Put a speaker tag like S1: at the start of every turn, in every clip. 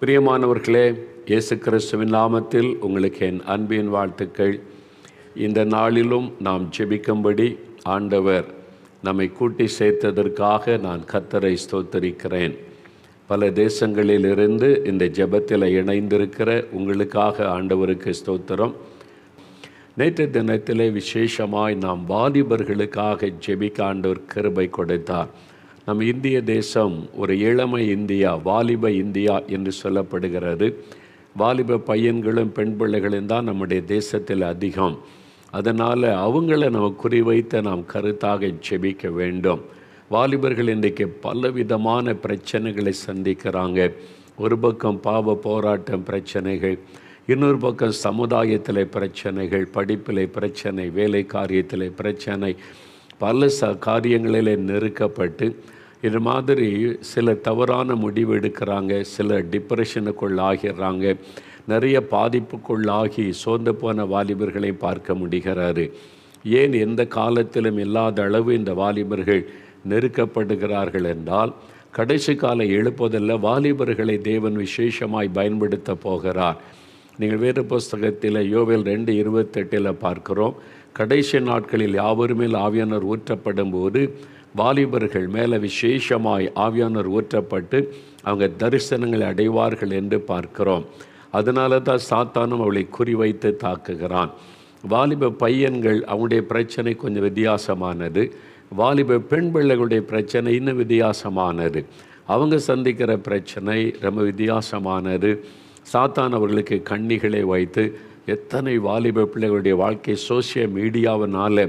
S1: பிரியமானவர்களே, இயேசு கிறிஸ்துவின் நாமத்தில் உங்களுக்கு என் அன்பின் வாழ்த்துக்கள். இந்த நாளிலும் நாம் ஜெபிக்கும்படி ஆண்டவர் நம்மை கூட்டி சேர்த்ததற்காக நான் கர்த்தரை ஸ்தோத்தரிக்கிறேன். பல தேசங்களிலிருந்து இந்த ஜெபத்தில் இணைந்திருக்கிற உங்களுக்காக ஆண்டவருக்கு ஸ்தோத்திரம். நேற்று தினத்திலே விசேஷமாய் நாம் வாலிபர்களுக்காக ஜெபிக்க ஆண்டவர் கிருபை கொடுத்தார். நம் இந்திய தேசம் ஒரு இளமை இந்தியா, வாலிப இந்தியா என்று சொல்லப்படுகிறது. வாலிப பையன்களும் பெண் பிள்ளைகளும் தான் நம்முடைய தேசத்தில் அதிகம். அதனால் அவங்கள நம்ம குறிவைத்து நாம் கருத்தாக ஜெபிக்க வேண்டும். வாலிபர்கள் இன்றைக்கு பலவிதமான பிரச்சனைகளை சந்திக்கிறாங்க. ஒரு பக்கம் பாவ போராட்டம் பிரச்சனைகள், இன்னொரு பக்கம் சமுதாயத்தில் பிரச்சனைகள், படிப்பில் பிரச்சனை, வேலை காரியத்தில் பிரச்சனை, பல காரியங்களில் நெருக்கப்பட்டு இது மாதிரி சில தவறான முடிவு எடுக்கிறாங்க. சில டிப்ரெஷனுக்குள் ஆகிறாங்க. நிறைய பாதிப்புக்குள்ளாகி சோர்ந்து போன வாலிபர்களை பார்க்க முடிகிறாரு. ஏன் எந்த காலத்திலும் இல்லாத அளவு இந்த வாலிபர்கள் நெருக்கப்படுகிறார்கள் என்றால், கடைசி கால எழுப்புதல்ல வாலிபர்களை தேவன் விசேஷமாய் பயன்படுத்த போகிறார். நீங்கள் வேறு புஸ்தகத்தில் யோவேல் 2:28 பார்க்கிறோம். கடைசி நாட்களில் யாவருமேல் ஆவியானவர் ஊற்றப்படும் போது வாலிபர்கள் மேலே விசேஷமாய் ஆவியானவர் ஊற்றப்பட்டு அவங்க தரிசனங்களை அடைவார்கள் என்று பார்க்கிறோம். அதனால தான் சாத்தானும் அவளை குறிவைத்து தாக்குகிறான். வாலிப பையன்கள் அவங்களுடைய பிரச்சனை கொஞ்சம் வித்தியாசமானது. வாலிப பெண் பிள்ளைகளுடைய பிரச்சனை இன்னும் வித்தியாசமானது. அவங்க சந்திக்கிற பிரச்சனை ரொம்ப வித்தியாசமானது. சாத்தான் அவர்களுக்கு கண்ணிகளை வைத்து எத்தனை வாலிப பிள்ளைகளுடைய வாழ்க்கை சோசியல் மீடியாவினால்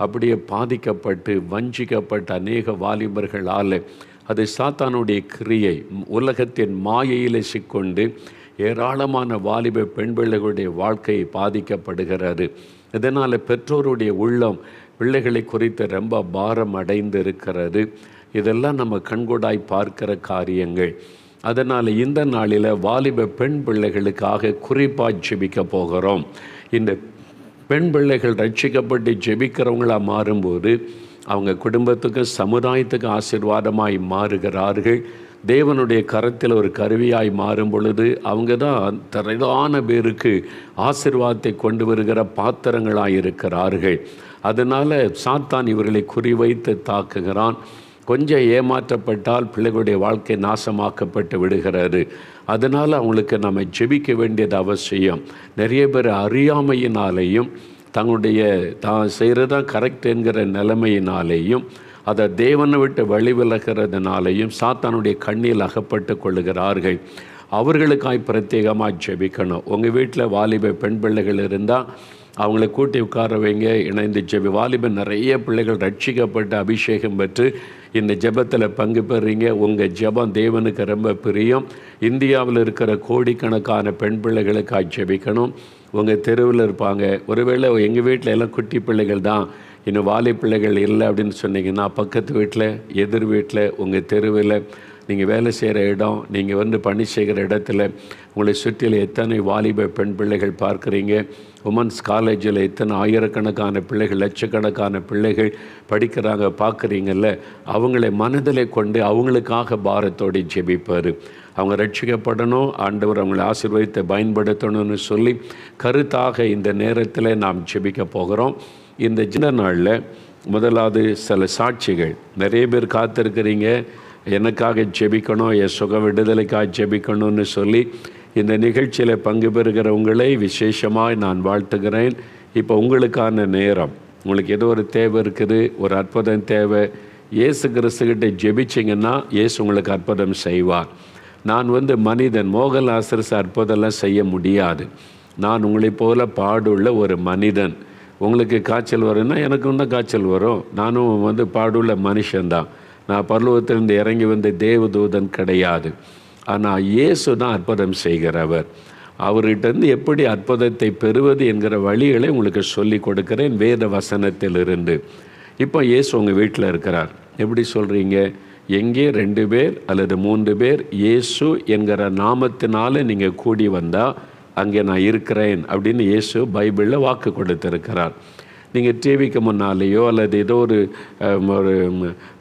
S1: அப்படியே பாதிக்கப்பட்டு வஞ்சிக்கப்பட்ட அநேக வாலிபர்களால் அது சாத்தானுடைய கிரியை, உலகத்தின் மாயையில் சிக்கொண்டு ஏராளமான வாலிப பெண் பிள்ளைகளுடைய வாழ்க்கை பாதிக்கப்படுகிறது. இதனால் பெற்றோருடைய உள்ளம் பிள்ளைகளை குறித்து ரொம்ப பாரம் அடைந்து இருக்கிறது. இதெல்லாம் நம்ம கண்கூடாய் பார்க்கிற காரியங்கள். அதனால் இந்த நாளில் வாலிப பெண் பிள்ளைகளுக்காக குறிப்பாக ஜெபிக்க போகிறோம். இந்த பெண் பிள்ளைகள் ரட்சிக்கப்பட்டு ஜெபிக்கிறவங்களாக மாறும்போது அவங்க குடும்பத்துக்கு சமுதாயத்துக்கு ஆசீர்வாதமாய் மாறுகிறார்கள். தேவனுடைய கரத்தில் ஒரு கருவியாய் மாறும் பொழுது அவங்க தான் திரளான பேருக்கு ஆசீர்வாதத்தை கொண்டு வருகிற பாத்திரங்களாக இருக்கிறார்கள். அதனால் சாத்தான் இவர்களை குறிவைத்து தாக்குகிறான். கொஞ்சம் ஏமாற்றப்பட்டால் பிள்ளைகளுடைய வாழ்க்கை நாசமாக்கப்பட்டு விடுகிறது. அதனால் அவங்களுக்கு நம்ம ஜெபிக்க வேண்டியது அவசியம். நிறைய பேர் அறியாமையினாலேயும் தங்களுடைய தான் செய்கிறதான் கரெக்ட் என்கிற நிலைமையினாலேயும் அதை தேவனை விட்டு வழி விலகிறதுனாலேயும் சாத்தானுடைய கண்ணில் அகப்பட்டு கொள்ளுகிறார்கள். அவர்களுக்காய் பிரத்யேகமாக ஜெபிக்கணும். உங்கள் வீட்டில் வாலிப பெண் பிள்ளைகள் இருந்தால் அவங்கள கூட்டி உட்கார வைங்க, இணைந்து ஜெபி. வாலிபன் நிறைய பிள்ளைகள் ரட்சிக்கப்பட்டு அபிஷேகம் பெற்று இந்த ஜெபத்தில் பங்கு பெறுறீங்க. உங்கள் ஜெபம் தேவனுக்கு ரொம்ப பிரியம். இந்தியாவில் இருக்கிற கோடிக்கணக்கான பெண் பிள்ளைகளுக்காக ஜெபிக்கணும். உங்கள் தெருவில் இருப்பாங்க. ஒருவேளை எங்கள் வீட்டில் எல்லாம் குட்டி பிள்ளைகள் தான், இன்னும் வாலி பிள்ளைகள் இல்லை அப்படின்னு சொன்னீங்கன்னா, பக்கத்து வீட்டில், எதிர் வீட்டில், உங்கள் தெருவில், நீங்கள் வேலை செய்கிற இடம், நீங்கள் பணி செய்கிற இடத்துல உங்களை சுற்றியில் எத்தனை வாலிப பெண் பிள்ளைகள் பார்க்குறீங்க. உமன்ஸ் காலேஜில் எத்தனை ஆயிரக்கணக்கான பிள்ளைகள், லட்சக்கணக்கான பிள்ளைகள் படிக்கிறாங்க பார்க்குறீங்கல்ல. அவங்களை மனதில் கொண்டு அவங்களுக்காக பாரத்தோடு ஜெபிப்பார். அவங்க ரட்சிக்கப்படணும், ஆண்டவர் அவங்களை ஆசீர்வதித்து பயன்படுத்தணும்னு சொல்லி கருத்தாக இந்த நேரத்தில் நாம் ஜெபிக்க போகிறோம். இந்த சின்ன நாளில் முதலாவது சில சாட்சிகள். நிறைய பேர் காத்திருக்கிறீங்க, எனக்காக ஜெபிக்கணும், என் சுக விடுதலைக்காக ஜெபிக்கணும்னு சொல்லி இந்த நிகழ்ச்சியில் பங்கு பெறுகிறவங்களை விசேஷமாக நான் வாழ்த்துகிறேன். இப்போ உங்களுக்கான நேரம். உங்களுக்கு ஏதோ ஒரு தேவை இருக்குது, ஒரு அற்புதம் தேவை. இயேசு கிறிஸ்துக்கிட்ட ஜெபிச்சிங்கன்னா இயேசு உங்களுக்கு அற்புதம் செய்வார். நான் மனிதன், மோகன்லாசரஸ் அற்புதம்லாம் செய்ய முடியாது. நான் உங்களைப் போல பாடுள்ள ஒரு மனிதன். உங்களுக்கு காய்ச்சல் வரும்னா எனக்கும் தான் காய்ச்சல் வரும். நானும் பாடுள்ள மனுஷன்தான். நான் பரலோகத்திலிருந்து இறங்கி வந்த தேவதூதன் கிடையாது. ஆனால் இயேசு தான் அற்புதம் செய்கிறவர். அவர்கிட்டருந்து எப்படி அற்புதத்தை பெறுவது என்கிற வழிகளை உங்களுக்கு சொல்லி கொடுக்கிறேன் வேத வசனத்திலிருந்து. இப்போ இயேசு உங்கள் வீட்டில் இருக்கிறார். எப்படி சொல்கிறீங்க? எங்கே 2 பேர் அல்லது 3 பேர் இயேசு என்கிற நாமத்தினால நீங்கள் கூடி வந்தால் அங்கே நான் இருக்கிறேன் அப்படின்னு இயேசு பைபிளில் வாக்கு கொடுத்திருக்கிறார். நீங்கள் டிவிக்கு முன்னாலேயோ அல்லது ஏதோ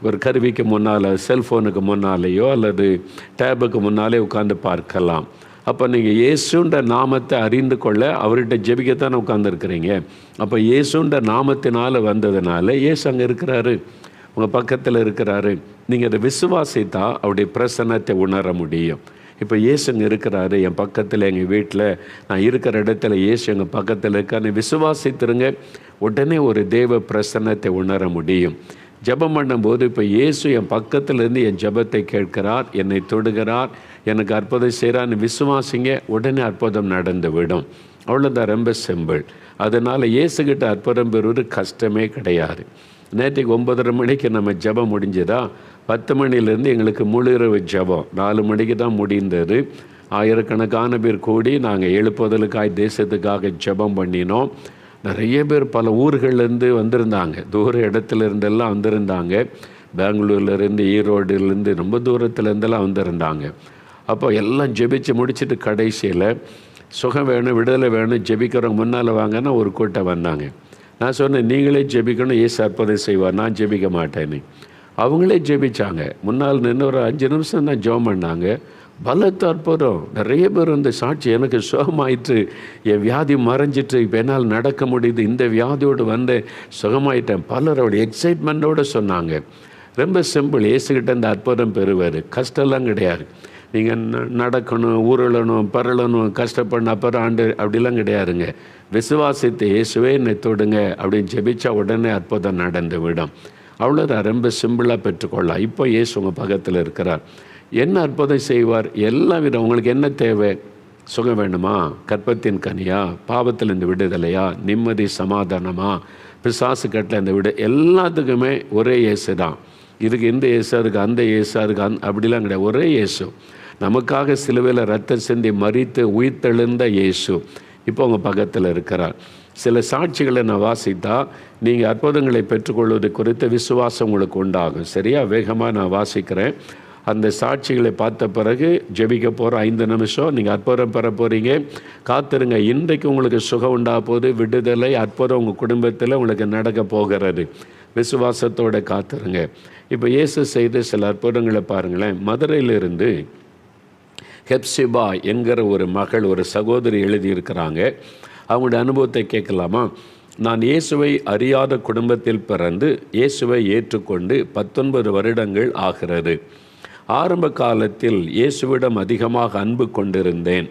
S1: ஒரு கருவிக்கு முன்னால், செல்ஃபோனுக்கு முன்னாலேயோ அல்லது டேபுக்கு முன்னாலே உட்காந்து பார்க்கலாம். அப்போ நீங்கள் இயேசுன்ற நாமத்தை அறிந்து கொள்ள அவர்கிட்ட ஜெபிக்கத்தானே உட்காந்துருக்கிறீங்க. அப்போ இயேசுன்ற நாமத்தினால் வந்ததுனால இயேசு அங்கே இருக்கிறாரு, உங்கள் பக்கத்தில் இருக்கிறாரு. நீங்கள் அதை விசுவாசித்தா அவருடைய பிரசன்னத்தை உணர முடியும். இப்போ இயேசுங்க இருக்கிறாரு என் பக்கத்தில், எங்கள் வீட்டில் நான் இருக்கிற இடத்துல இயேசு எங்கள் பக்கத்தில் இருக்கான்னு விசுவாசித்துருங்க, உடனே ஒரு தேவ பிரசன்னத்தை உணர முடியும். ஜெபம் பண்ணும்போது இப்போ இயேசு என் பக்கத்திலேருந்து என் ஜெபத்தை கேட்கிறார், என்னை தொடுகிறார், எனக்கு அற்புதம் செய்கிறான்னு விசுவாசிங்க, உடனே அற்புதம் நடந்து விடும். அவ்வளோதான், ரொம்ப சிம்பிள். அதனால் இயேசுகிட்ட அற்புதம் பெறுவது கஷ்டமே கிடையாது. நேற்றுக்கு 9:30 மணிக்கு நம்ம ஜெபம் முடிஞ்சதா, 10 மணிலேருந்து எங்களுக்கு முழு இரவு ஜெபம் 4 மணிக்கு தான் முடிந்தது. ஆயிரக்கணக்கான பேர் கூடி நாங்கள் எழுப்புதலுக்காய் தேசத்துக்காக ஜெபம் பண்ணினோம். நிறைய பேர் பல ஊர்கள்லேருந்து வந்திருந்தாங்க, தூர இடத்துல இருந்தெல்லாம் வந்திருந்தாங்க. பெங்களூர்லேருந்து, ஈரோடுலேருந்து, ரொம்ப தூரத்துலேருந்தெல்லாம் வந்திருந்தாங்க. அப்போ எல்லாம் ஜெபிச்சு முடிச்சுட்டு கடைசியில் சுகம் வேணும், விடுதலை வேணும், ஜெபிக்கிறவங்க முன்னால் வாங்கன்னா ஒரு கூட்டம் வந்தாங்க. நான் சொன்னேன், நீங்களே ஜெபிக்கணும், இயேசு அற்புதம் செய்வார், நான் ஜெபிக்க மாட்டேன்னு. அவங்களே ஜெபிச்சாங்க. முன்னால் நின்று ஒரு 5 நிமிஷம் தான் ஜெபம் பண்ணாங்க. பலத்த அற்புதம். நிறைய பேர் வந்து சாட்சி, எனக்கு சுகமாயிற்று, என் வியாதி மறைஞ்சிட்டு, இப்போ என்னால் நடக்க முடியுது, இந்த வியாதியோடு வந்து சுகமாயிட்டேன். பலர் அவருடைய எக்ஸைட்மெண்ட்டோடு சொன்னாங்க. ரொம்ப சிம்பிள். இயேசுகிட்ட இந்த அற்புதம் பெறுவார், கஷ்டம்லாம் கிடையாது. நீங்கள் நடக்கணும், ஊரலணும், பரளணும், கஷ்டப்படணும், அப்புறம் ஆண்டு அப்படிலாம் கிடையாதுங்க. விசுவாசித்து இயேசுவே என்னை தொடுங்க அப்படின்னு ஜெபிச்சா உடனே அற்புதம் நடந்து விடும். அவ்வளோதான், ரொம்ப சிம்பிளாக பெற்றுக்கொள்ளலாம். இப்போ இயேசு உங்கள் பக்கத்தில் இருக்கிறார். என்ன அற்புதம் செய்வார்? எல்லா விதம். உங்களுக்கு என்ன தேவை? சுகம் வேணுமா? கற்பத்தின் கனியா? பாவத்திலேருந்து விடுதலையா? நிம்மதி சமாதானமா? பிசாசு கட்டில் இந்த எல்லாத்துக்குமே ஒரே இயேசு தான். இதுக்கு இந்த இயேசு, அதுக்கு அந்த இயேசு, அதுக்கு அப்படிலாம் கிடையாது. ஒரே இயேசு, நமக்காக சிலுவையில் ரத்தம் சிந்தி மரித்து உயிர்த்தெழுந்த இயேசு இப்போ உங்கள் பக்கத்தில் இருக்கிறார். சில சாட்சிகளை நான் வாசித்தா நீங்கள் அற்புதங்களை பெற்றுக்கொள்வது குறித்த விசுவாசம் உங்களுக்கு உண்டாகும். சரியா? வேகமாக நான் வாசிக்கிறேன். அந்த சாட்சிகளை பார்த்த பிறகு ஜெபிக்க போகிற 5 நிமிஷம் நீங்கள் அற்புதம் பெற போகிறீங்க. காத்திருங்க. இன்றைக்கு உங்களுக்கு சுகம் உண்டாக போது, விடுதலை, அற்புதம் உங்கள் குடும்பத்தில் உங்களுக்கு நடக்க போகிறது. விசுவாசத்தோடு காத்திருங்க. இப்போ இயேசு செய்த சில அற்புதங்களை பாருங்களேன். மதுரையிலிருந்து ஹெப்சிபா என்கிற ஒரு மகள், ஒரு சகோதரி எழுதியிருக்கிறாங்க. அவங்களுடைய அனுபவத்தை கேட்கலாமா? நான் இயேசுவை அறியாத குடும்பத்தில் பிறந்து இயேசுவை ஏற்றுக்கொண்டு 19 வருடங்கள் ஆகிறது. ஆரம்ப காலத்தில் இயேசுவிடம் அதிகமாக அன்பு கொண்டிருந்தேன்.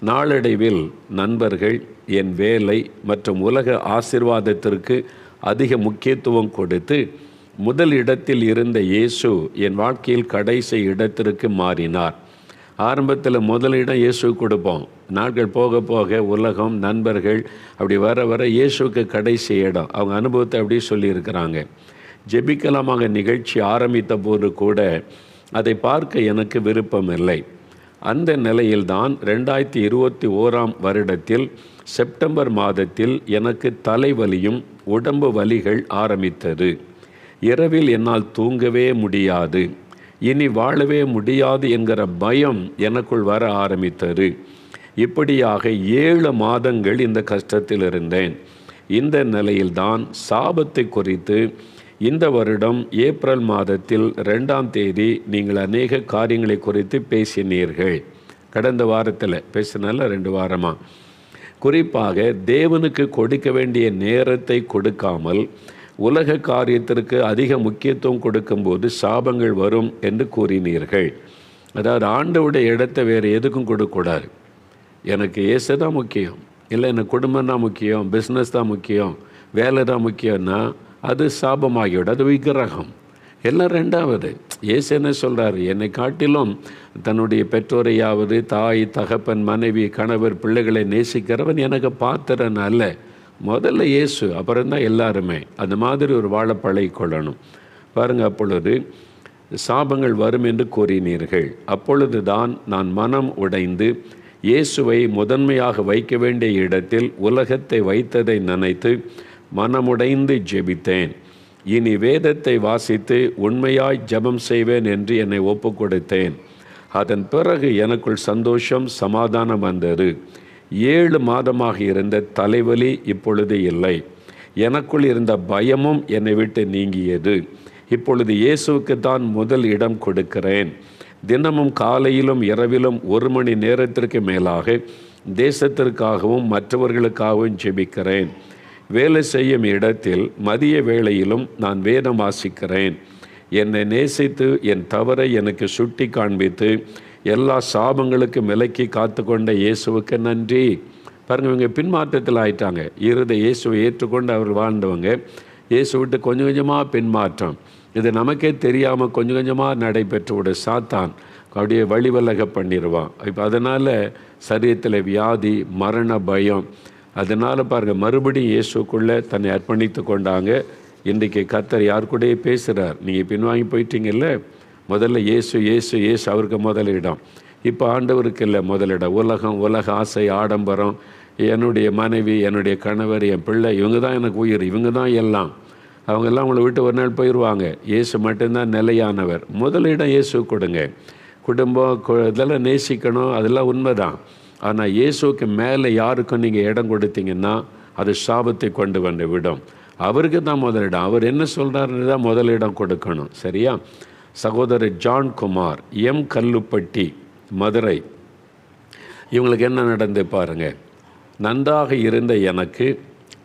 S1: நாளடைவில் நண்பர்கள், என் வேலை மற்றும் உலக ஆசீர்வாதத்திற்கு அதிக முக்கியத்துவம் கொடுத்து முதல் இடத்தில் இருந்த இயேசு என் வாழ்க்கையில் கடைசி இடத்திற்கு மாறினார். ஆரம்பத்தில் முதலிடம் இயேசு கொடுப்போம். நாட்கள் போக போக உலகம், நண்பர்கள் அப்படி வர வர இயேசுக்கு கடைசி இடம். அவங்க அனுபவத்தை அப்படியே சொல்லியிருக்கிறாங்க. ஜெபிக்கலாமாக நிகழ்ச்சி ஆரம்பித்த போது கூட அதை பார்க்க எனக்கு விருப்பம் இல்லை. அந்த நிலையில்தான் 2021 வருடத்தில் செப்டம்பர் மாதத்தில் எனக்கு தலைவலியும் உடம்பு வலிகள் ஆரம்பித்தது. இரவில் என்னால் தூங்கவே முடியாது, இனி வாழவே முடியாது என்கிற பயம் எனக்குள் வர ஆரம்பித்தது. இப்படியாக 7 மாதங்கள் இந்த கஷ்டத்தில் இருந்தேன். இந்த நிலையில்தான் சாபத்தை குறித்து இந்த வருடம் ஏப்ரல் மாதத்தில் 2ஆம் தேதி நீங்கள் அநேக காரியங்களை குறித்து பேசினீர்கள். கடந்த வாரத்தில் பேசினால 2 வாரமாக. குறிப்பாக தேவனுக்கு கொடுக்க வேண்டிய நேரத்தை கொடுக்காமல் உலக காரியத்திற்கு அதிக முக்கியத்துவம் கொடுக்கும்போது சாபங்கள் வரும் என்று கூறினீர்கள். அதாவது ஆண்டவருடைய இடத்தை வேறு எதுக்கும் கொடுக்கக்கூடாது. எனக்கு இயேசு தான் முக்கியம், இல்லை எனக்கு குடும்பம் தான் முக்கியம், பிஸ்னஸ் தான் முக்கியம், வேலை தான் முக்கியம்னா அது சாபமாகிவிடும், அது விக்கிரகம். எல்லாம் 2வது. இயேசு என்ன சொல்கிறார்? என்னை காட்டிலும் தன்னுடைய பெற்றோரையாவது, தாய், தகப்பன், மனைவி, கணவர், பிள்ளைகளை நேசிக்கிறவன் எனக்கு பாத்திரன் அல்ல. முதல்ல இயேசு, அப்புறம்தான் எல்லாருமே. அந்த மாதிரி ஒரு வாழ பழகிக்கொள்ளணும். பாருங்கள், அப்பொழுது சாபங்கள் வரும் என்று கூறினீர்கள். அப்பொழுது தான் நான் மனம் உடைந்து இயேசுவை முதன்மையாக வைக்க வேண்டிய இடத்தில் உலகத்தை வைத்ததை நினைத்து மனமுடைந்து ஜெபித்தேன். இனி வேதத்தை வாசித்து உண்மையாய் ஜெபம் செய்வேன் என்று என்னை ஒப்பு கொடுத்தேன். அதன் பிறகு எனக்குள் சந்தோஷம், சமாதானம் வந்தது. 7 மாதமாக இருந்த தலைவலி இப்பொழுது இல்லை. எனக்குள் இருந்த பயமும் என்னை விட்டு நீங்கியது. இப்பொழுது இயேசுவுக்கு தான் முதல் இடம் கொடுக்கிறேன். தினமும் காலையிலும் இரவிலும் 1 மணி நேரத்திற்கு மேலாக தேசத்திற்காகவும் மற்றவர்களுக்காகவும் ஜெபிக்கிறேன். வேலை செய்யும் இடத்தில் மதிய வேளையிலும் நான் வேதம் வாசிக்கிறேன். என்னை நேசித்து என் தவறை எனக்கு சுட்டி காண்பித்து எல்லா சாபங்களுக்கும் விலக்கி காத்து கொண்ட இயேசுவுக்கு நன்றி. பாருங்கள், இவங்க பின்மாற்றத்தில் ஆயிட்டாங்க. இயேசுவை ஏற்றுக்கொண்டு அவர் வாழ்ந்தவங்க இயேசு விட்டு கொஞ்சம் கொஞ்சமாக பின்மாற்றம். இது நமக்கே தெரியாமல் கொஞ்சம் கொஞ்சமாக நடைபெற்று விட சாத்தான் அப்படியே வழிவலக பண்ணிடுவான். இப்போ அதனால் சரீரத்தில் வியாதி, மரண பயம். அதனால் பாருங்கள், மறுபடியும் இயேசுக்குள்ளே தன்னை அர்ப்பணித்து கொண்டாங்க. இன்றைக்கி கர்த்தர் யார் கூடயே பேசுகிறார். நீங்கள் பின்வாங்கி போயிட்டீங்கல்ல, முதல்ல இயேசு இயேசு இயேசு அவருக்கு முதலிடம். இப்போ ஆண்டவருக்கு இல்லை முதலிடம். உலக ஆசை, ஆடம்பரம், என்னுடைய மனைவி, என்னுடைய கணவர், என் பிள்ளை, இவங்க தான் எனக்கு உயிர், இவங்க தான் எல்லாம். அவங்கெல்லாம் உங்களை விட்டு ஒரு நாள் போயிடுவாங்க. இயேசு மட்டும்தான் நிலையானவர். முதலிடம் இயேசு கொடுங்க. குடும்பம் இதெல்லாம் நேசிக்கணும், அதெல்லாம் உண்மைதான். ஆனால் இயேசுக்கு மேலே யாருக்கும் நீங்கள் இடம் கொடுத்தீங்கன்னா அது சாபத்தை கொண்டு வந்து விடும். அவருக்கு தான் முதலிடம். அவர் என்ன சொல்கிறாருன்னு தான் முதலிடம் கொடுக்கணும். சரியா? சகோதரர் ஜான் குமார், எம் கல்லுப்பட்டி, மதுரை. இவங்களுக்கு என்ன நடந்து பாருங்கள். நன்றாக இருந்த எனக்கு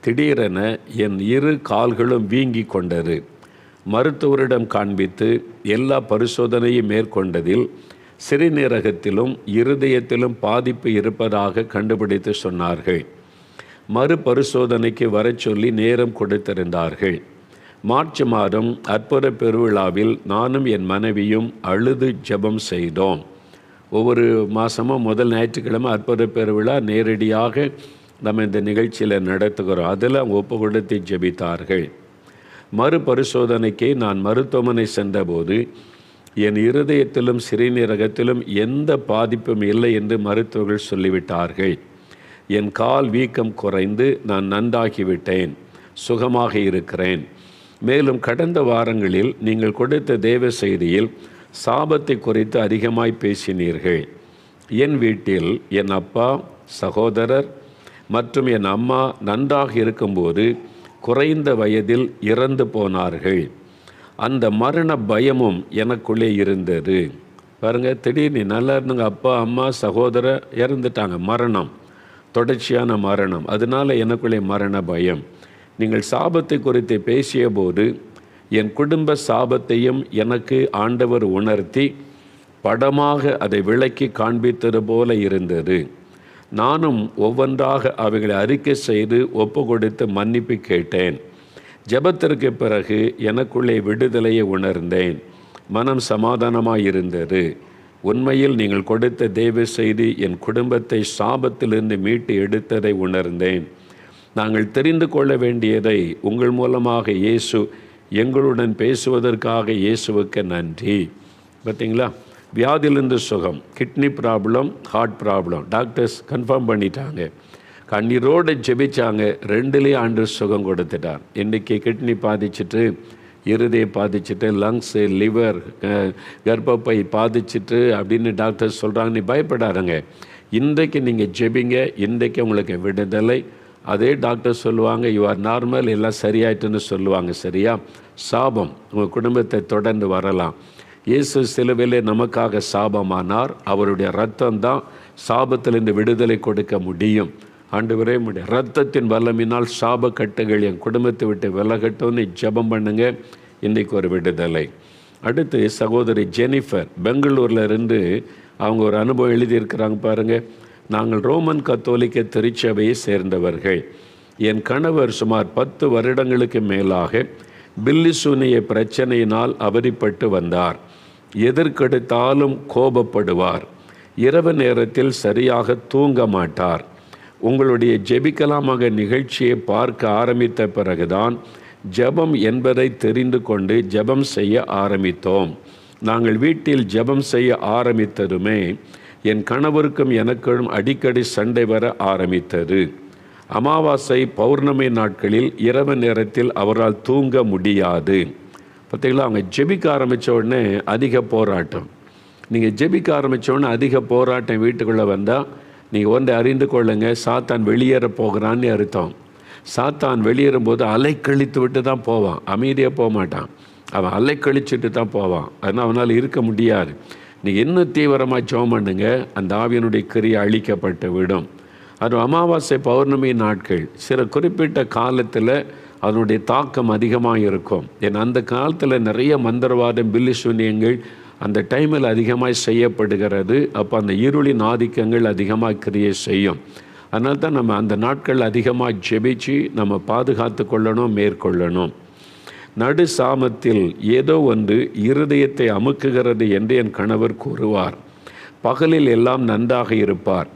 S1: திடீரென என் 2 கால்களும் வீங்கி கொண்டது. மருத்துவரிடம் காண்பித்து எல்லா பரிசோதனையும் மேற்கொண்டதில் சிறுநீரகத்திலும் இருதயத்திலும் பாதிப்பு இருப்பதாக கண்டுபிடித்து சொன்னார்கள். மறுபரிசோதனைக்கு வர சொல்லி நேரம் கொடுத்திருந்தார்கள். மார்ச் மாதம் அற்புத பெருவிழாவில் நானும் என் மனைவியும் அழுது ஜெபம் செய்தோம். ஒவ்வொரு மாதமும் முதல் ஞாயிற்றுக்கிழமை அற்புத பெருவிழா நேரடியாக நம்ம இந்த நிகழ்ச்சியில் நடத்துகிறோம். அதில் அவங்க ஒப்பு கொடுத்து ஜெபித்தார்கள். மறுபரிசோதனைக்கு நான் மருத்துவமனை சென்றபோது என் இருதயத்திலும் சிறுநீரகத்திலும் எந்த பாதிப்பும் இல்லை என்று மருத்துவர்கள் சொல்லிவிட்டார்கள். என் கால் வீக்கம் குறைந்து நான் நன்றாகிவிட்டேன், சுகமாக இருக்கிறேன். மேலும் கடந்த வாரங்களில் நீங்கள் கொடுத்த தேவ செய்தியில் சாபத்தை குறித்து அதிகமாய் பேசினீர்கள். என் வீட்டில் என் அப்பா, சகோதரர் மற்றும் என் அம்மா நன்றாக இருக்கும்போது குறைந்த வயதில் இறந்து போனார்கள். அந்த மரண பயமும் எனக்குள்ளே இருந்தது. பாருங்கள், திடீர்னு நல்லா இருந்தவங்க அப்பா, அம்மா, சகோதரர் இறந்துட்டாங்க. மரணம், தொடர்ச்சியான மரணம். அதனால் எனக்குள்ளே மரண பயம். நீங்கள் சாபத்தை குறித்து பேசிய போது என் குடும்ப சாபத்தையும் எனக்கு ஆண்டவர் உணர்த்தி படமாக அதை விளக்கி காண்பித்தது போல இருந்தது. நானும் ஒவ்வொன்றாக அவைகளை அறிக்கை செய்து ஒப்பு கொடுத்து மன்னிப்பு கேட்டேன். ஜெபத்திற்கு பிறகு எனக்குள்ளே விடுதலையை உணர்ந்தேன். மனம் சமாதானமாக இருந்தது. உண்மையில் நீங்கள் கொடுத்த தேவ செய்தி என் குடும்பத்தை சாபத்திலிருந்து மீட்டு எடுத்ததை உணர்ந்தேன். நாங்கள் தெரிந்து கொள்ள வேண்டியதை உங்கள் மூலமாக இயேசு எங்களுடன் பேசுவதற்காக இயேசுவுக்கு நன்றி. பார்த்தீங்களா? வியாதியிலிருந்து சுகம், kidney problem, heart problem, doctors confirm பண்ணிட்டாங்க. கண்ணீரோடு ஜெபிச்சாங்க. 2லேயும் ஆண்டவர் சுகம் கொடுத்துட்டார். இன்றைக்கி கிட்னி பாதிச்சுட்டு, இருதயம் பாதிச்சுட்டு, லங்ஸு, லிவர், கர்ப்பப்பை பாதிச்சுட்டு அப்படின்னு டாக்டர்ஸ் சொல்கிறாங்க. நீ பயப்படாதங்க. இன்றைக்கு நீங்கள் ஜெபிங்க, இன்றைக்கு உங்களுக்கு விடுதலை. அதே டாக்டர் சொல்லுவாங்க யூ ஆர் நார்மல், எல்லாம் சரியாயிட்டுன்னு சொல்லுவாங்க. சரியா? சாபம் உங்கள் குடும்பத்தை தொடர்ந்து வரலாம். இயேசு சிலுவையிலே நமக்காக சாபமானார். அவருடைய இரத்தம் தான் சாபத்திலிருந்து விடுதலை கொடுக்க முடியும். ஆண்டவரே, முடியும் இரத்தத்தின் வல்லமினால் சாப கட்டுகள் என் குடும்பத்தை விட்டு விலகட்டும்னு ஜெபம் பண்ணுங்க. இன்றைக்கு ஒரு விடுதலை. அடுத்து சகோதரி ஜெனிஃபர், பெங்களூரில் இருந்து அவங்க ஒரு அனுபவம் எழுதியிருக்கிறாங்க பாருங்கள். நாங்கள் ரோமன் கத்தோலிக்க திருச்சபையை சேர்ந்தவர்கள். என் கணவர் சுமார் 10 வருடங்களுக்கு மேலாக பில்லிசூனிய பிரச்சனையினால் அவதிப்பட்டு வந்தார். எதற்கெடுத்தாலும் கோபப்படுவார். இரவு நேரத்தில் சரியாக தூங்க மாட்டார். உங்களுடைய ஜெபிக்கலாமாக நிகழ்ச்சியை பார்க்க ஆரம்பித்த பிறகுதான் ஜெபம் என்பதை தெரிந்து கொண்டு ஜெபம் செய்ய ஆரம்பித்தோம். நாங்கள் வீட்டில் ஜெபம் செய்ய ஆரம்பித்ததுமே என் கணவருக்கும் எனக்கும் அடிக்கடி சண்டை வர ஆரம்பித்தது. அமாவாசை, பௌர்ணமி நாட்களில் இரவு நேரத்தில் அவரால் தூங்க முடியாது. பார்த்தீங்களா? அவங்க ஜெபிக்க ஆரம்பித்த உடனே அதிக போராட்டம். நீங்கள் ஜெபிக்க ஆரம்பித்த உடனே அதிக போராட்டம் வீட்டுக்குள்ளே வந்தால் நீங்கள் ஒன்றை அறிந்து கொள்ளுங்க, சாத்தான் வெளியேற போகிறான்னு அர்த்தம். சாத்தான் வெளியேறும்போது அலைக்கழித்து விட்டு தான் போவான், அமைதியாக போக மாட்டான். அவன் அலைக்கழிச்சுட்டு தான் போவான். அதனால் அவனால் இருக்க முடியாது. நீ இன்னும் தீவிரமாக ஜெபம் பண்ணுங்க, அந்த ஆவியினுடைய கிரியை அழிக்கப்பட்டு விடும். அது அமாவாசை பௌர்ணமி நாட்கள் சில குறிப்பிட்ட காலத்தில் அதனுடைய தாக்கம் அதிகமாக இருக்கும். ஏன்னா அந்த காலத்தில் நிறைய மந்திரவாதம், பில்லி சூன்யங்கள் அந்த டைமில் அதிகமாக செய்யப்படுகிறது. அப்போ அந்த இருளின் ஆதிக்கங்கள் அதிகமாக கிரியை செய்யும். அதனால தான் நம்ம அந்த நாட்கள் அதிகமாக ஜெபிச்சு நம்ம பாதுகாத்து கொள்ளணும், மேற்கொள்ளணும். நடு சாமத்தில் ஏதோ ஒன்று இருதயத்தை அமுக்குகிறது என்று என் கணவர் கூறுவார். பகலில் எல்லாம் நன்றாக இருப்பார்,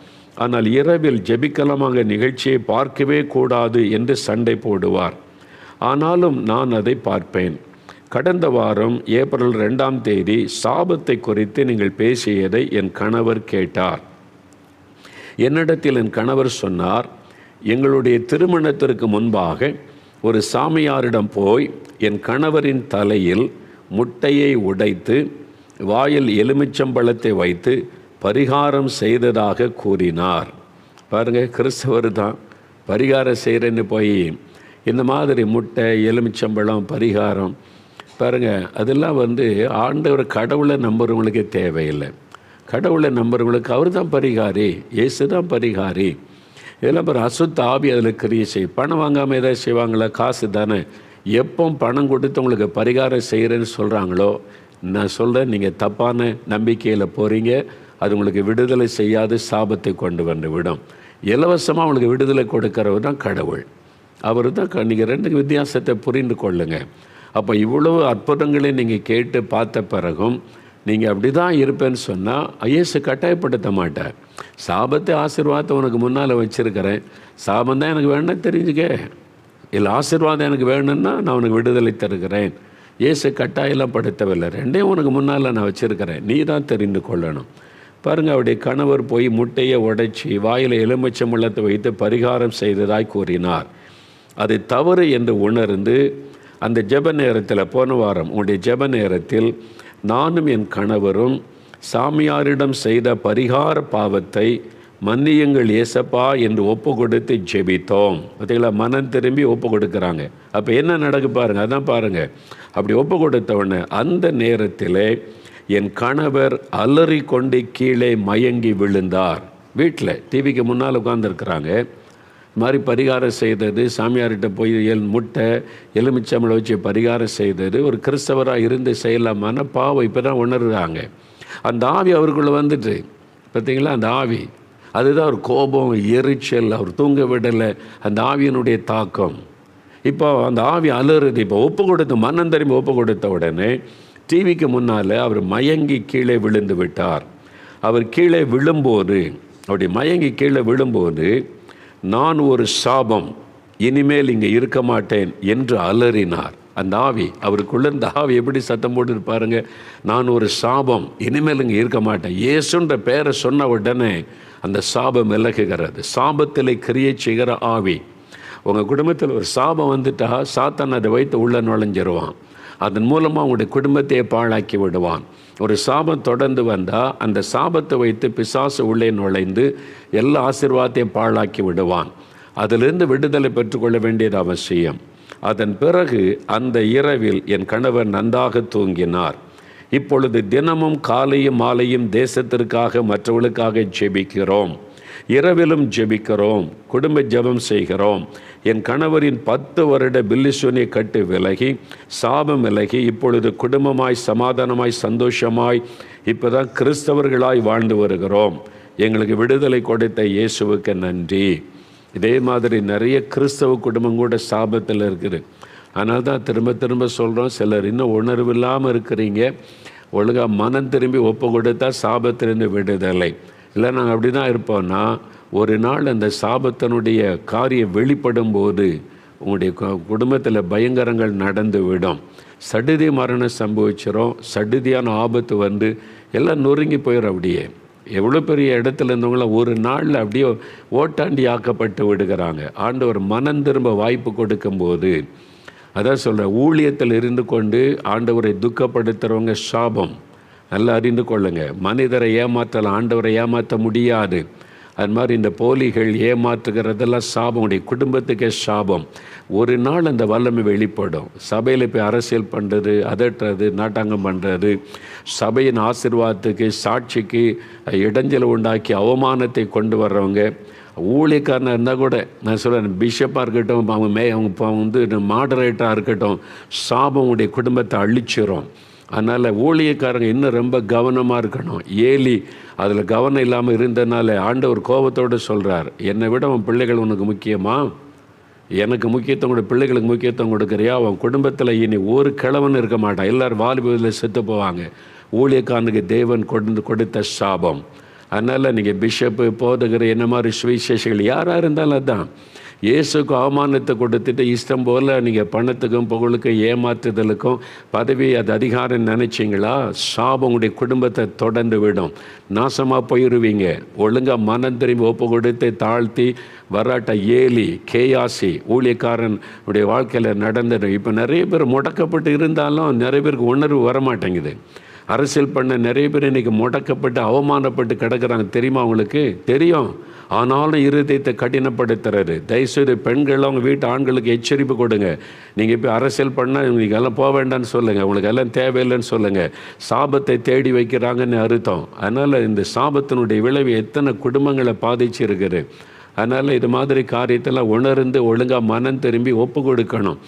S1: ஆனால் இரவில் ஜெபிக்கலமாக நிகழ்ச்சியை பார்க்கவே கூடாது என்று சண்டை போடுவார். ஆனாலும் நான் அதை பார்ப்பேன். கடந்த வாரம் ஏப்ரல் 2ஆம் தேதி சாபத்தை குறித்து நீங்கள் பேசியதை என் கணவர் கேட்டார். என்னிடத்தில் என் கணவர் சொன்னார், எங்களுடைய திருமணத்திற்கு முன்பாக ஒரு சாமியாரிடம் போய் என் கணவரின் தலையில் முட்டையை உடைத்து வாயில் எலுமிச்சம்பழத்தை வைத்து பரிகாரம் செய்ததாக கூறினார். பாருங்கள், கிறிஸ்தவர் தான் பரிகாரம் செய்கிறேன்னு போய் இந்த மாதிரி முட்டை, எலுமிச்சம்பழம், பரிகாரம் பாருங்கள். அதெல்லாம் ஆண்டவர் கடவுளை நம்புறவங்களுக்கே தேவையில்லை. கடவுளை நம்புறவங்களுக்கு அவர் தான் பரிகாரி, இயேசு தான் பரிகாரி. இதெல்லாம் பாரு, அசுத்த ஆவி அதில் கிரியை செய்யும். பணம் வாங்காமல் ஏதாவது செய்வாங்களா? காசு தானே. எப்போ பணம் கொடுத்து உங்களுக்கு பரிகாரம் செய்கிறேன்னு சொல்கிறாங்களோ, நான் சொல்கிறேன், நீங்கள் தப்பான நம்பிக்கையில் போகிறீங்க. அது உங்களுக்கு விடுதலை செய்யாது சாபத்தை கொண்டு வந்து விடும். இலவசமாக உங்களுக்கு விடுதலை கொடுக்கிறவர் தான் கடவுள். அவர் தான். நீங்கள் ரெண்டுக்கு வித்தியாசத்தை புரிந்து கொள்ளுங்க. அப்போ இவ்வளவு அற்புதங்களை நீங்கள் கேட்டு பார்த்த பிறகும் நீங்கள் அப்படி தான் இருப்பேன்னு சொன்னால் இயேசு கட்டாயப்படுத்த மாட்டார். சாபத்தை ஆசீர்வாதத்தை உனக்கு முன்னால் வச்சுருக்கிறேன், சாபம் தான் எனக்கு வேணும்னா தெரிஞ்சுக்க, இல்லை ஆசீர்வாதம் எனக்கு வேணும்னா நான் உனக்கு விடுதலை தருகிறேன். இயேசு கட்டாயெல்லாம் படுத்தவில்லை, ரெண்டையும் உனக்கு முன்னால் நான் வச்சுருக்கிறேன், நீ தான் தெரிந்து கொள்ளணும். பாருங்கள், அவருடைய கணவர் போய் முட்டையை உடைச்சி வாயில் எலுமிச்சம்பழத்தை வைத்து பரிகாரம் செய்ததாய் கூறினார். அது தவறு என்று உணர்ந்து அந்த ஜெப நேரத்தில், போன வாரம் உங்களுடைய ஜெப நேரத்தில் நானும் என் கணவரும் சாமியாரிடம் செய்த பரிகார பாவத்தை மன்னியுங்கள் ஏசப்பா என்று ஒப்பு கொடுத்து ஜெபித்தோம். பார்த்தீங்களா, மனம் திரும்பி ஒப்பு கொடுக்குறாங்க. அப்போ என்ன நடக்கு பாருங்கள், அதான் பாருங்கள். அப்படி ஒப்பு கொடுத்த உடனே அந்த நேரத்தில் என் கணவர் அலறி கொண்டு கீழே மயங்கி விழுந்தார். வீட்டில் டிவிக்கு முன்னால் உட்காந்துருக்குறாங்க. இது மாதிரி பரிகாரம் செய்தது, சாமியார்கிட்ட போய் முட்டை எலுமிச்சம்பழம் வச்சு பரிகாரம் செய்தது ஒரு கிறிஸ்தவராக இருந்து செய்யலாமான பாவம் இப்போ தான் உணர்றாங்க. அந்த ஆவி அவருக்குள்ளே வந்துட்டு, பார்த்தீங்களா, அந்த ஆவி அதுதான் ஒரு கோபம், எரிச்சல், அவர் தூங்க விடலை, அந்த ஆவியினுடைய தாக்கம். இப்போ அந்த ஆவி அலறுது. இப்போ ஒப்பு கொடுத்து மனம் திரும்பி ஒப்பு கொடுத்த உடனே டிவிக்கு முன்னால் அவர் மயங்கி கீழே விழுந்து விட்டார். அவர் கீழே விழும்போது, அப்படி மயங்கி கீழே விழும்போது, நான் ஒரு சாபம், இனிமேல் இங்கே இருக்க மாட்டேன் என்று அலறினார். அந்த ஆவி அவருக்குள்ள இந்த ஆவி எப்படி சத்தம் போட்டு பாருங்க, நான் ஒரு சாபம், இனிமேல் இங்கே இருக்க மாட்டேன். இயேசுன்ற பேரை சொன்ன உடனே அந்த சாபம் விலகுகிறது. சாபத்தில் கிரியை செய்கிற ஆவி. உங்கள் குடும்பத்தில் ஒரு சாபம் வந்துட்டா சாத்தான் அதை வைத்து உள்ளே நுழைஞ்சிருவான். அதன் மூலமாக உங்களுடைய குடும்பத்தையே பாழாக்கி விடுவான். ஒரு சாபம் தொடர்ந்து வந்தால் அந்த சாபத்தை வைத்து பிசாசு உள்ளே நுழைந்து எல்லா ஆசீர்வாதத்தையும் பாழாக்கி விடுவான். அதிலிருந்து விடுதலை பெற்றுக்கொள்ள வேண்டியது அவசியம். அதன் பிறகு அந்த இரவில் என் கணவர் நன்றாக தூங்கினார். இப்பொழுது தினமும் காலையும் மாலையும் தேசத்திற்காக மற்றவர்களுக்காக ஜெபிக்கிறோம். இரவிலும் ஜெபிக்கிறோம், குடும்ப ஜெபம் செய்கிறோம். என் கணவரின் 10 வருட பில்லிசூனிய கட்டு விலகி, சாபம் விலகி, இப்பொழுது குடும்பமாய் சமாதானமாய் சந்தோஷமாய் இப்போ தான் கிறிஸ்தவர்களாய் வாழ்ந்து வருகிறோம். எங்களுக்கு விடுதலை கொடுத்த இயேசுவுக்கு நன்றி. இதே மாதிரி நிறைய கிறிஸ்தவ குடும்பம் கூட சாபத்தில் இருக்குது. அதனால தான் திரும்ப திரும்ப சொல்கிறோம், சிலர் இன்னும் உணர்வு இல்லாமல் இருக்கிறீங்க. ஒழுங்காக மனம் திரும்பி ஒப்பு கொடுத்தா சாபத்திலிருந்து விடுதலை. இல்லை நாங்கள் அப்படி தான் இருப்போம்னா ஒரு நாள் அந்த சாபத்தினுடைய காரியம் வெளிப்படும் போது உங்களுடைய குடும்பத்தில் பயங்கரங்கள் நடந்து விடும். சடுதி மரணம் சம்பவிச்சிடும். சடுதியான ஆபத்து வந்து எல்லாம் நொறுங்கி போயிடும். அப்படியே எவ்வளோ பெரிய இடத்துல இருந்தவங்களாம் ஒரு நாளில் அப்படியே ஓட்டாண்டி ஆக்கப்பட்டு விடுகிறாங்க. ஆண்டவர் மனம் திரும்ப வாய்ப்பு கொடுக்கும்போது, அதான் சொல்கிறேன், ஊழியத்தில் இருந்து கொண்டு ஆண்டவரை துக்கப்படுத்துகிறவங்க சாபம். நல்லா அறிந்து கொள்ளுங்க. மனிதரை ஏமாற்றலாம், ஆண்டவரை ஏமாற்ற முடியாது. அது மாதிரி இந்த போலிகள் ஏமாற்றுகிறதெல்லாம் சாபம், உடைய குடும்பத்துக்கே சாபம். ஒரு நாள் அந்த வல்லமை வெளிப்படும். சபையில் போய் அரசியல் பண்ணுறது, அதட்டுறது, நாட்டாங்கம் பண்ணுறது, சபையின் ஆசீர்வாதத்துக்கு சாட்சிக்கு இடைஞ்சல் உண்டாக்கி அவமானத்தை கொண்டு வர்றவங்க, ஊழியக்காரனாக இருந்தால் கூட நான் சொல்கிறேன், பிஷப்பாக இருக்கட்டும், அவங்க வந்து மாடரேட்டராக இருக்கட்டும், சாபம் உடைய குடும்பத்தை அழிச்சிரும். அதனால் ஊழியக்காரங்க இன்னும் ரொம்ப கவனமாக இருக்கணும். ஏலி அதில் கவனம் இல்லாமல் இருந்ததுனால ஆண்டவர் கோபத்தோடு சொல்கிறார், என்னை விட அவன் பிள்ளைகள் உனக்கு முக்கியமா? எனக்கு முக்கியத்துவம் கொடு, பிள்ளைகளுக்கு முக்கியத்துவம் கொடுக்குறியா? அவன் குடும்பத்தில் இனி ஒரு கிழவன் இருக்க மாட்டான், எல்லோரும் வாலிபத்தில் செத்து போவாங்க. ஊழியக்காரனுக்கு தேவன் கொடுத்த சாபம். அதனால் நீங்கள் பிஷப்பு, போதகர், என்ன மாதிரி சுவிசேஷங்கள் யாராக இருந்தாலும் அதுதான். இயேசுக்கு அவமானத்தை கொடுத்துட்டு இஷ்டம் போல் நீங்கள் பணத்துக்கும் புகழுக்கும் ஏமாற்றுதலுக்கும் பதவி, அது அதிகாரம் நினச்சிங்களா, சாபம் உங்களுடைய குடும்பத்தை தொடர்ந்து விடும். நாசமாக போயிடுவீங்க. ஒழுங்காக மனம் திரும்பி ஒப்பு கொடுத்து தாழ்த்தி வராட்ட ஏலி கேயாசி ஊழியக்காரன் உடைய வாழ்க்கையில் நடந்துடும். இப்போ நிறைய பேர் முடக்கப்பட்டு இருந்தாலும் நிறைய பேருக்கு உணர்வு வரமாட்டேங்குது. அரசியல் பண்ண நிறைய பேர் இன்றைக்கி முடக்கப்பட்டு அவமானப்பட்டு கிடக்கிறாங்க. தெரியுமா உங்களுக்கு? தெரியும். ஆனாலும் இருதயத்தை கடினப்படுத்துறாரு. தயவுசெய்து பெண்கள் அவங்க வீட்டு ஆண்களுக்கு எச்சரிப்பு கொடுங்க. நீங்கள் இப்போ அரசியல் பண்ணால் நீங்கள் எல்லாம் போக வேண்டாம்னு சொல்லுங்கள், உங்களுக்கு எல்லாம் தேவையில்லைன்னு சொல்லுங்கள். சாபத்தை தேடி வைக்கிறாங்கன்னு அர்த்தம். அதனால் இந்த சாபத்தினுடைய விளைவு எத்தனை குடும்பங்களை பாதிச்சிருக்குது. அதனால் இது மாதிரி காரியத்தெல்லாம் உணர்ந்து ஒழுங்காக மனம் திரும்பி ஒப்பு கொடுக்கணும்.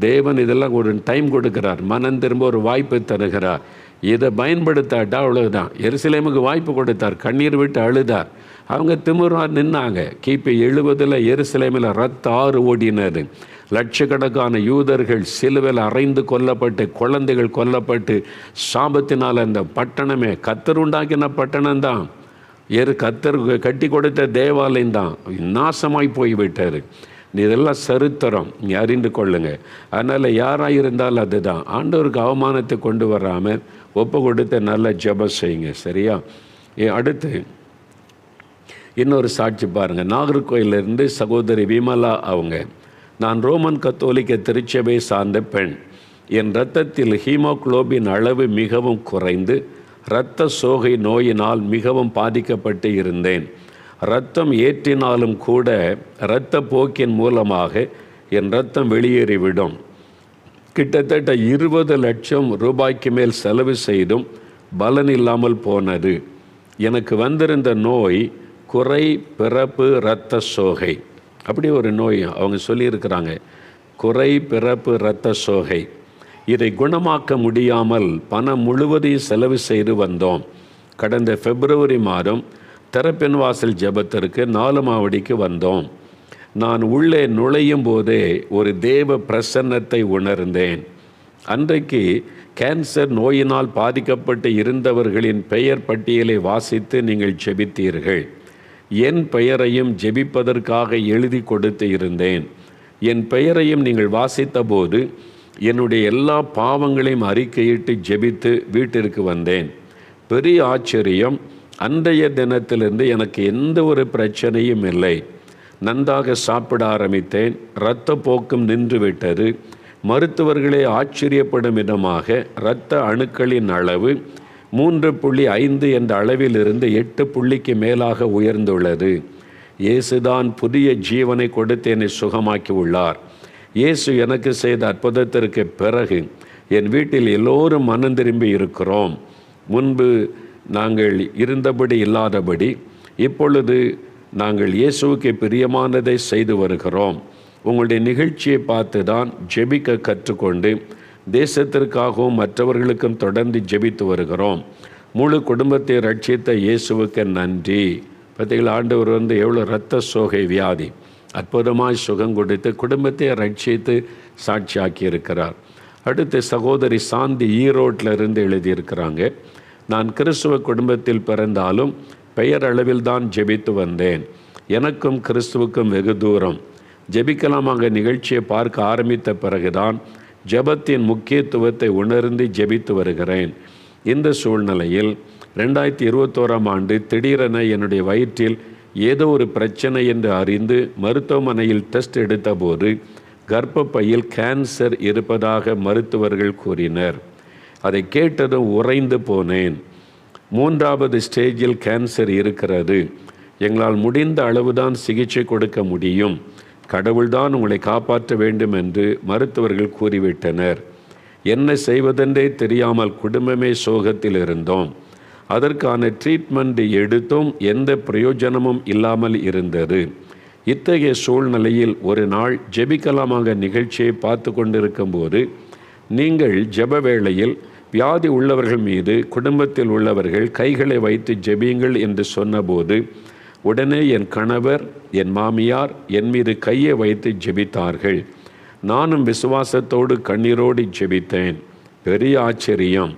S1: தேவன் இதெல்லாம் ஒரு டைம் கொடுக்குறார், மனம் திரும்ப ஒரு வாய்ப்பு தருகிறார். இதை பயன்படுத்தாட்டா அவ்வளவுதான். எருசலேமுக்கு வாய்ப்பு கொடுத்தார், கண்ணீர் விட்டு அழுதார். அவங்க திமிராக நின்னாங்க. கிபி 70 எருசலேமில் ரத்த ஆறு ஓடினது. லட்சக்கணக்கான யூதர்கள் சிலுவையில் அறைந்து கொல்லப்பட்டு, குழந்தைகள் கொல்லப்பட்டு, சாபத்தினால் அந்த பட்டணமே கர்த்தர் உண்டாக்கின பட்டணம்தான், கர்த்தர் கட்டி கொடுத்த தேவாலயம் தான் நாசமாய் போய்விட்டார். இதெல்லாம் சரித்திரம், நீ அறிந்து கொள்ளுங்க. அதனால் யாராக இருந்தாலும் அதுதான். ஆண்டவருக்கு அவமானத்தை கொண்டு வராமல் ஒப்பு கொடுத்து நல்ல ஜெபம் செய்யுங்க, சரியா? அடுத்து இன்னொரு சாட்சி பாருங்கள். நாகர்கோயிலிருந்து சகோதரி விமலா அவங்க, நான் ரோமன் கத்தோலிக்க திருச்சபை சார்ந்த பெண். என் இரத்தத்தில் ஹீமோகுளோபின் அளவு மிகவும் குறைந்து இரத்த சோகை நோயினால் மிகவும் பாதிக்கப்பட்டு இருந்தேன். இரத்தம் ஏற்றினாலும் கூட இரத்த போக்கின் மூலமாக என் இரத்தம் வெளியேறிவிடும். கிட்டத்தட்ட 20 லட்சம் ரூபாய்க்கு மேல் செலவு செய்தும் பலன் இல்லாமல் போனது. எனக்கு வந்திருந்த நோய் குறை பிறப்பு இரத்த சோகை. அப்படி ஒரு நோய் அவங்க சொல்லியிருக்கிறாங்க, குறை பிறப்பு இரத்த சோகை. இதை குணமாக்க முடியாமல் பணம் முழுவதையும் செலவு செய்து வந்தோம். கடந்த பிப்ரவரி மாதம் திறப்பின் வாசல் ஜெபத்திற்கு 4 மாவடிக்கு வந்தோம். நான் உள்ளே நுழையும் போதே ஒரு தேவ பிரசன்னத்தை உணர்ந்தேன். அன்றைக்கு கேன்சர் நோயினால் பாதிக்கப்பட்டு இருந்தவர்களின் பெயர் பட்டியலை வாசித்து நீங்கள் ஜெபித்தீர்கள். என் பெயரையும் ஜெபிப்பதற்காக எழுதி கொடுத்து இருந்தேன். என் பெயரையும் நீங்கள் வாசித்த போது என்னுடைய எல்லா பாவங்களையும் அறிக்கையிட்டு ஜெபித்து வீட்டிற்கு வந்தேன். பெரிய ஆச்சரியம், அன்றைய தினத்திலிருந்து எனக்கு எந்த ஒரு பிரச்சனையும் இல்லை. நன்றாக சாப்பிட ஆரம்பித்தேன். இரத்த போக்கும் நின்று விட்டது. மருத்துவர்களே ஆச்சரியப்படும் விதமாக இரத்த அணுக்களின் அளவு 3.5 என்ற அளவிலிருந்து 8 புள்ளிக்கு மேலாக உயர்ந்துள்ளது. இயேசுதான் புதிய ஜீவனை கொடுத்து என்னை சுகமாக்கி உள்ளார். இயேசு எனக்கு செய்த அற்புதத்திற்கு பிறகு என் வீட்டில் எல்லோரும் மனம் திரும்பி இருக்கிறோம். முன்பு நாங்கள் இருந்தபடி இல்லாதபடி இப்பொழுது நாங்கள் இயேசுவுக்கு பிரியமானதை செய்து வருகிறோம். உங்களுடைய நிகழ்ச்சியை பார்த்து தான் ஜெபிக்க கற்றுக்கொண்டு தேசத்திற்காகவும் மற்றவர்களுக்கும் தொடர்ந்து ஜெபித்து வருகிறோம். முழு குடும்பத்தை ரட்சித்த இயேசுவுக்கு நன்றி. பார்த்தீங்களா, ஆண்டவர் எவ்வளோ இரத்த சோகை வியாதி அற்புதமாய் சுகம் கொடுத்து குடும்பத்தை ரட்சித்து சாட்சியாக்கி இருக்கிறார். அடுத்து சகோதரி சாந்தி ஈரோட்டில் இருந்து எழுதியிருக்கிறாங்க, நான் கிறிஸ்துவ குடும்பத்தில் பிறந்தாலும் பெயர் அளவில் தான் ஜெபித்து வந்தேன். எனக்கும் கிறிஸ்துவுக்கும் வெகு தூரம். ஜெபிக்கலாமாக நிகழ்ச்சியை பார்க்க ஆரம்பித்த பிறகுதான் ஜெபத்தின் முக்கியத்துவத்தை உணர்ந்து ஜெபித்து வருகிறேன். இந்த சூழ்நிலையில் 2021ஆம் ஆண்டு திடீரென என்னுடைய வயிற்றில் ஏதோ ஒரு பிரச்சனை என்று அறிந்து மருத்துவமனையில் டெஸ்ட் எடுத்தபோது கர்ப்பப்பையில் கேன்சர் இருப்பதாக மருத்துவர்கள் கூறினர். அதை கேட்டதும் உறைந்து போனேன். 3வது ஸ்டேஜில் கேன்சர் இருக்கிறது. எங்களால் முடிந்த அளவுதான் சிகிச்சை கொடுக்க முடியும். கடவுள்தான் உங்களை காப்பாற்ற வேண்டும் என்று மருத்துவர்கள் கூறிவிட்டனர். என்ன செய்வதென்றே தெரியாமல் குடும்பமே சோகத்தில் இருந்தோம். அதற்கான ட்ரீட்மெண்ட் எடுத்தும் எந்த பிரயோஜனமும் இல்லாமல் இருந்தது. இத்தகைய சூழ்நிலையில் ஒரு நாள் ஜெபிக்கலாமாக நிகழ்ச்சியை பார்த்து கொண்டிருக்கும் போது நீங்கள் ஜெப வேளையில் வியாதி உள்ளவர்கள் மீது குடும்பத்தில் உள்ளவர்கள் கைகளை வைத்து ஜெபியுங்கள் என்று சொன்னபோது உடனே என் கணவர், என் மாமியார் என் மீது கையை வைத்து ஜெபித்தார்கள். நானும் விசுவாசத்தோடு கண்ணீரோடு ஜெபித்தேன். பெரிய ஆச்சரியம்!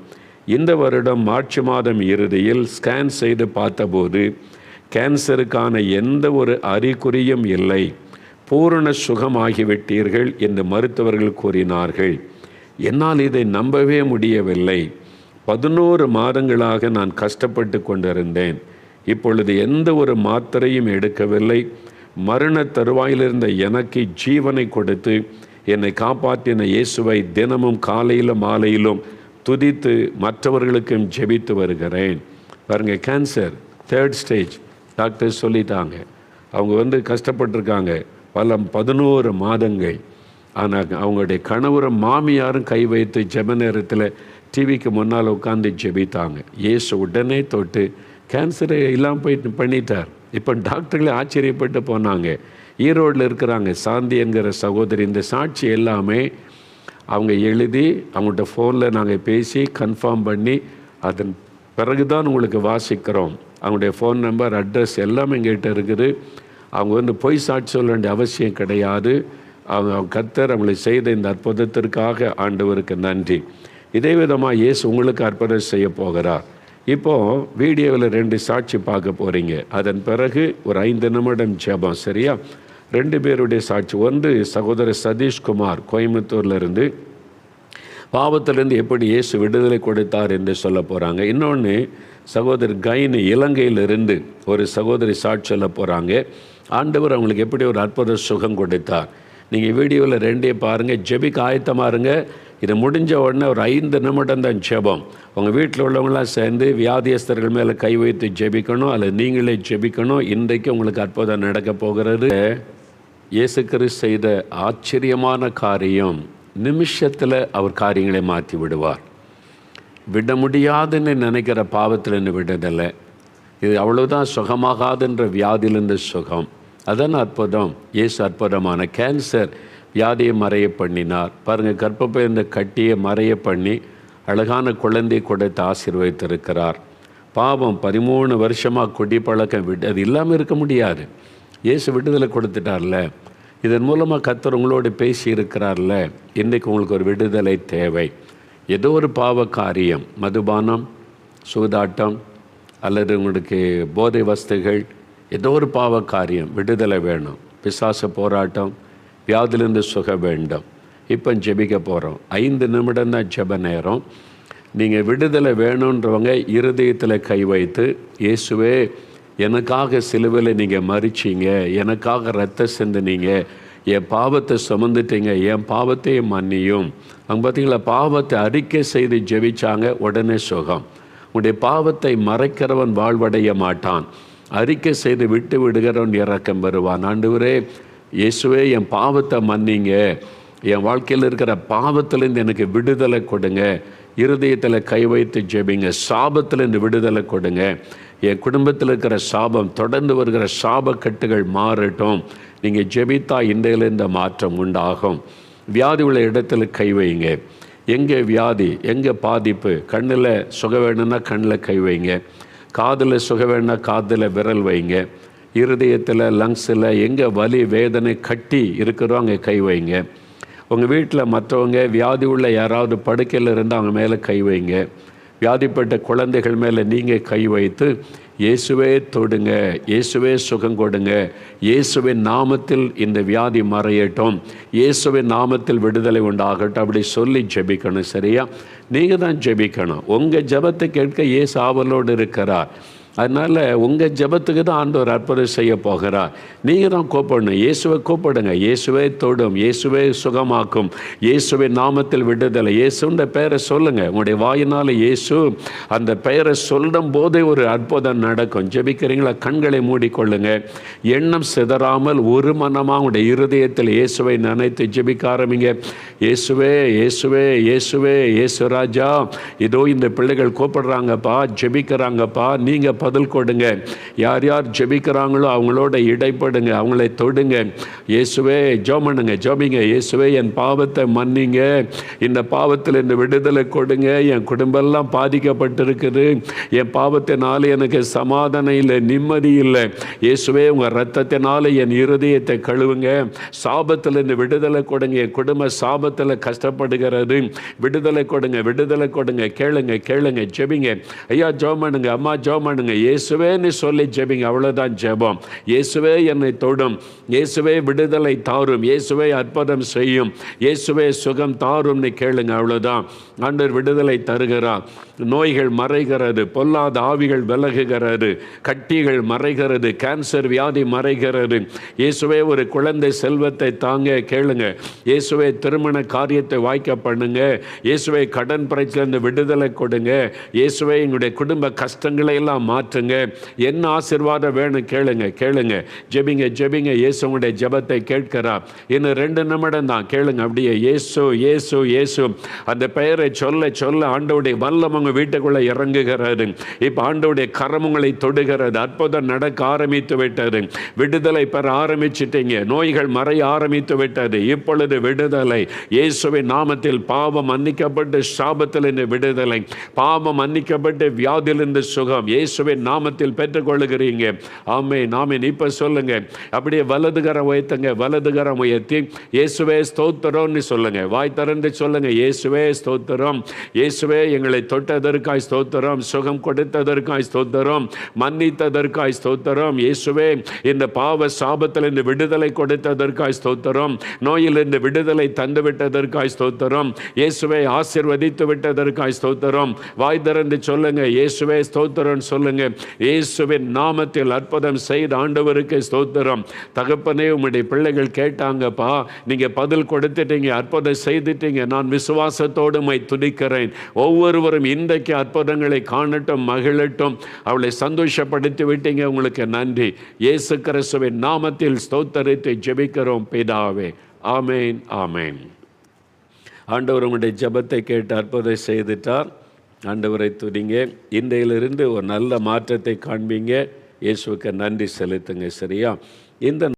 S1: இந்த வருடம் மார்ச் மாதம் இறுதியில் ஸ்கேன் செய்து பார்த்தபோது கேன்சருக்கான எந்த ஒரு அறிகுறியும் இல்லை. பூரண சுகமாகிவிட்டீர்கள் என்று மருத்துவர்கள் கூறினார்கள். என்னால் இதை நம்பவே முடியவில்லை. 11 மாதங்களாக நான் கஷ்டப்பட்டு கொண்டிருந்தேன். இப்பொழுது எந்த ஒரு மாத்திரையும் எடுக்கவில்லை. மரண தருவாயிலிருந்த எனக்கு ஜீவனை கொடுத்து என்னை காப்பாற்றின இயேசுவை தினமும் காலையிலும் மாலையிலும் துதித்து மற்றவர்களுக்கும் ஜெபித்து வருகிறேன். பாருங்க, கேன்சர் 3rd ஸ்டேஜ் டாக்டர் சொல்லிட்டாங்க. அவங்க கஷ்டப்பட்டிருக்காங்க 11 மாதங்கள். ஆனால் அவங்களுடைய கணவரும் மாமியாரும் கை வைத்து ஜெப நேரத்தில் டிவிக்கு முன்னால் உட்காந்து ஜெபித்தாங்க. இயேசு உடனே தொட்டு கேன்சரை இல்லாமல் போயிட்டு பண்ணிட்டார். இப்போ டாக்டர்களே ஆச்சரியப்பட்டு போனாங்க. ஈரோடில் இருக்கிறாங்க சாந்தி என்கிற சகோதரி. இந்த சாட்சி எல்லாமே அவங்க எழுதி அவங்கள்ட்ட ஃபோனில் நாங்கள் பேசி கன்ஃபார்ம் பண்ணி அதன் பிறகுதான் உங்களுக்கு வாசிக்கிறோம். அவங்களுடைய ஃபோன் நம்பர், அட்ரஸ் எல்லாமே எங்கள்கிட்ட இருக்குது. அவங்க பொய் சாட்சி சொல்ல வேண்டிய அவசியம் கிடையாது. அவங்க கர்த்தர் அவங்களை செய்த இந்த அற்புதத்திற்காக ஆண்டவருக்கு நன்றி. இதே விதமாக இயேசு உங்களுக்கு அற்புதம் செய்ய போகிறார். இப்போது வீடியோவில் 2 சாட்சி பார்க்க போகிறீங்க. அதன் பிறகு ஒரு 5 நிமிடம் ஜெபம். சரியா? 2 பேருடைய சாட்சி. ஒன்று சகோதரர் சதீஷ்குமார் கோயம்புத்தூர்லேருந்து பாவத்திலிருந்து எப்படி இயேசு விடுதலை கொடுத்தார் என்று சொல்ல போகிறாங்க. இன்னொன்று சகோதரர் கைனி இலங்கையிலிருந்து ஒரு சகோதரி சாட்சி சொல்ல போகிறாங்க. ஆண்டவர் அவங்களுக்கு எப்படி ஒரு அற்புத சுகம் கொடுத்தார். நீங்கள் வீடியோவில் 2 பாருங்கள். ஜெபிக்க ஆயத்தமாக இருங்க. இது முடிஞ்ச உடனே ஒரு 5 நிமிடம் தான் ஜெபம். உங்கள் வீட்டில் உள்ளவங்களாம் சேர்ந்து வியாதியஸ்தர்கள் மேலே கை வைத்து ஜெபிக்கணும், அல்லது நீங்களே ஜெபிக்கணும். இன்றைக்கு உங்களுக்கு அற்புதம் நடக்க போகிறது. இயேசு கிறிஸ்து செய்த ஆச்சரியமான காரியம், நிமிஷத்தில் அவர் காரியங்களை மாற்றி விடுவார். விட முடியாதுன்னு நினைக்கிற பாவத்திலிருந்து விடுதலை, இது அவ்வளோதான் சுகமாகாதுன்ற வியாதியிலிருந்து சுகம். அதான் அற்புதம். இயேசு அற்புதமான கேன்சர் வியாதியை மறைய பண்ணினார். பாருங்கள், கர்ப்பப்பை இந்த கட்டியை மறைய பண்ணி அழகான குழந்தை கொடுத்து ஆசீர்வதித்திருக்கிறார். பாவம் 13 வருஷமாக குடிப்பழக்கம் அது இல்லாமல் இருக்க முடியாது. இயேசு விடுதலை கொடுத்துட்டார்ல. இதன் மூலமாக கர்த்தர் உங்களோடு பேசி இருக்கிறார்ல. இன்றைக்கு உங்களுக்கு ஒரு விடுதலை தேவை. ஏதோ ஒரு பாவ காரியம், மதுபானம், சூதாட்டம் அல்லது உங்களுக்கு போதை வஸ்துகள், ஏதோ ஒரு பாவ காரியம் விடுதலை வேணும். பிசாசு போராட்டம், வியாதிலிருந்து சுகம் வேண்டும். இப்போ ஜெபிக்க போகிறோம். 5 நிமிடம் தான் ஜெப நேரம். நீங்கள் விடுதலை வேணுன்றவங்க இருதயத்தில் கை வைத்து, இயேசுவே எனக்காக சிலுவையில் நீங்கள் மரிச்சிங்க, எனக்காக ரத்தம் சிந்தினீங்க, என் பாவத்தை சுமந்துட்டீங்க, என் பாவத்தையும் மன்னியும். அவங்க பார்த்தீங்களா, பாவத்தை அறிக்கை செய்து ஜெபிச்சாங்க, உடனே சுகம். உன்னுடைய பாவத்தை மறைக்கிறவன் வாழ்வடைய மாட்டான், அறிக்கை செய்து விட்டு விடுகிறவன் இரக்கம் பெறுவான். ஆண்டவரே இயேசுவே என் பாவத்தை மன்னிங்க, என் வாழ்க்கையில் இருக்கிற பாவத்திலேருந்து எனக்கு விடுதலை கொடுங்க. இருதயத்தில் கை வைத்து ஜெபிங்க. சாபத்திலேருந்து விடுதலை கொடுங்க. என் குடும்பத்தில் இருக்கிற சாபம், தொடர்ந்து வருகிற சாபக்கட்டுகள் மாறட்டும். நீங்கள் ஜெபித்தா இன்றையிலிருந்து மாற்றம் உண்டாகும். வியாதி உள்ள இடத்துல கை வைங்க. எங்கே வியாதி, எங்கே பாதிப்பு, கண்ணில் சுக வேணும்னா கண்ணில் கை வைங்க, காதில் சுக வேணும்னா காதில் விரல் வைங்க, இருதயத்தில் லங்ஸில் எங்கே வலி வேதனை கட்டி இருக்கிறோம் அங்கே கை வைங்க. உங்கள் வீட்டில் மற்றவங்க வியாதி உள்ள யாராவது படுக்கையில் இருந்து அவங்க மேலே கை வைங்க. வியாதிப்பட்ட குழந்தைகள் மேலே நீங்கள் கை வைத்து இயேசுவே தொடுங்க, இயேசுவே சுகம் கொடுங்க, இயேசுவின் நாமத்தில் இந்த வியாதி மறையட்டும், இயேசுவின் நாமத்தில் விடுதலை உண்டாகட்டும், அப்படி சொல்லி ஜெபிக்கணும். சரியா? நீங்கள் தான் ஜெபிக்கணும். உங்கள் ஜெபத்தை கேட்க இயேசு ஆவலோடு இருக்கிறார். அதனால் உங்கள் ஜெபத்துக்கு தான் ஆண்டவர் அற்புதம் செய்ய போகிறார். நீங்கள் தான் கூப்பிடணும். இயேசுவை கூப்பிடுங்க. இயேசுவே தொடும், இயேசுவே சுகமாக்கும், இயேசுவின் நாமத்தில் விடுதலை. இயேசுன்ற பெயரை சொல்லுங்கள். உங்களுடைய வாயினால் இயேசு அந்த பெயரை சொல்லும் போதே ஒரு அற்புதம் நடக்கும். ஜெபிக்கிறீங்களா? கண்களை மூடிக்கொள்ளுங்க. எண்ணம் சிதறாமல் ஒரு மனமாக உங்களுடைய இருதயத்தில் இயேசுவை நினைத்து ஜெபிக்க ஆரம்பிங்க. இயேசுவே, இயேசுவே, இயேசுவே, இயேசு ராஜா, இதோ இந்த பிள்ளைகள் கூப்பிடுறாங்கப்பா, ஜெபிக்கிறாங்கப்பா, நீங்கள் பதில் கொடுங்க. யார் யார் ஜெபிக்கிறாங்களோ அவங்களோட இடைப்படுங்க, அவங்களை தொடுங்க. இயேசுவே, ஜோமனுங்க, ஜோபிங்க. இயேசுவே, என் பாவத்தை மன்னிங்க, இந்த பாவத்தில் இந்த விடுதலை கொடுங்க. என் குடும்பம்லாம் பாதிக்கப்பட்டிருக்குது, என் பாவத்தினால எனக்கு சமாதானம் இல்லை, நிம்மதி இல்லை. இயேசுவே, உங்கள் ரத்தத்தினால என் இருதயத்தை கழுவுங்க. சாபத்தில் இந்த விடுதலை கொடுங்க. என் குடும்ப சாபத்தில் கஷ்டப்படுகிறது, விடுதலை கொடுங்க, விடுதலை கொடுங்க. கேளுங்க, கேளுங்க, ஜெபிங்க. ஐயா ஜோமனுங்க, அம்மா ஜோமனுங்க. இயேசுவேன்னு சொல்லி ஜெபிங்க. அவ்வளோதான் ஜெபம். இயேசுவே என்னை தொடும், இயேசுவே விடுதலை தாரும், இயேசுவே அற்புதம் செய்யும், இயேசுவே சுகம் தாரும்னு கேளுங்க. அவ்வளோதான். ஆண்டவர் விடுதலை தருகிறார். நோய்கள் மறைகிறது, பொல்லாத ஆவிகள் விலகுகிறது, கட்டிகள் மறைகிறது, கேன்சர் வியாதி மறைகிறது. இயேசுவே ஒரு குழந்தை செல்வத்தை தாங்க. கேளுங்க. இயேசுவே திருமண காரியத்தை வாய்க்க பண்ணுங்க. இயேசுவே கடன் பிரச்சனை விடுதலை கொடுங்க. இயேசுவே எங்களுடைய குடும்ப கஷ்டங்களை எல்லாம் மாற்றுங்க. என்ன ஆசீர்வாதம் வேணும் கேளுங்க, கேளுங்க, ஜெபிங்க, ஜெபிங்க. இயேசு உங்களுடைய ஜெபத்தை கேட்கிறார். இன்னும் 2 நிமிடம் தான். கேளுங்க. அப்படியே இயேசு, இயேசு, இயேசு அந்த பெயரை சொல்ல சொல்ல ஆண்டவருடைய வல்லம் உங்கள் வீட்டுக்குள்ளே இறங்குகிறது. இப்போ ஆண்டவருடைய கரம் உங்களை தொடுகிறது. அற்புதம் நடக்க ஆரம்பித்து விட்டது. விடுதலை பெற ஆரம்பிச்சிட்டீங்க. நோய்கள் மறைய ஆரம்பித்து விட்டது. இப்பொழுது விடுதலை இயேசுவின் நாமத்தில். பாவம் மன்னிக்கப்பட்டு சாபத்திலிருந்து விடுதலை, பாவம் மன்னிக்கப்பட்டு வியாதியிலிருந்து சுகம் இயேசுவின் நாமத்தில் பெற்றுக்கொள்ளுகிறீங்க. ஆமென், ஆமென். இப்போ சொல்லுங்க. அப்படியே வலதுகரம் உயர்த்துங்க. வலதுகரம் உயர்த்தி இயேசுவே ஸ்தோத்திரம்னு சொல்லுங்க. வாய் திறந்து சொல்லுங்க. இயேசுவே ஸ்தோத்திரம், இயேசுவே எங்களை தொட்டதற்காய் ஸ்தோத்திரம், சுகம் கொடுத்ததற்காய் ஸ்தோத்திரம், மன்னித்ததற்காய் ஸ்தோத்திரம். இயேசுவே இந்த பாவ சாபத்திலிருந்து விடுதலை கொடுத்ததற்காய் ஸ்தோத்திரம், நோயிலிருந்து விடுதலை தந்து விட்டதற்காய் ஸ்தோத்திரம். இயேசுவை ஆசீர்வதித்து விட்டதற்காய் ஸ்தோத்திரம். வாய் திறந்து சொல்லுங்க. இயேசுவே ஸ்தோத்திரம் சொல்லுங்க. இயேசுவின் நாமத்தில் அற்புதம் செய்த ஆண்டவருக்கு ஸ்தோத்திரம். தகப்பனே, உம்முடைய பிள்ளைகள் கேட்டாங்கப்பா, நீங்க பதில் கொடுத்துட்டீங்க, அற்புதம் செய்துட்டீங்க. நான் விசுவாசத்தோடு உம்மை துதிக்கிறேன். ஒவ்வொருவரும் இன்றைக்கு அற்புதங்களை காணட்டும், மகிழட்டும். அவளை சந்தோஷப்படுத்தி விட்டீங்க. உங்களுக்கு நன்றி. இயேசு கிறிஸ்துவின் நாமத்தில் ஸ்தோத்தரித்து ஜெபிக்கிறோம் பிதாவே. ஆமேன், ஆமேன். ஆண்டவர் உங்களுடைய ஜெபத்தை கேட்டு அற்புதம் செய்துட்டார். ஆண்டவரை துதிங்க. இன்றையிலிருந்து ஒரு நல்ல மாற்றத்தை காண்பீங்க. இயேசுவுக்கு நன்றி செலுத்துங்க. சரியா? இந்த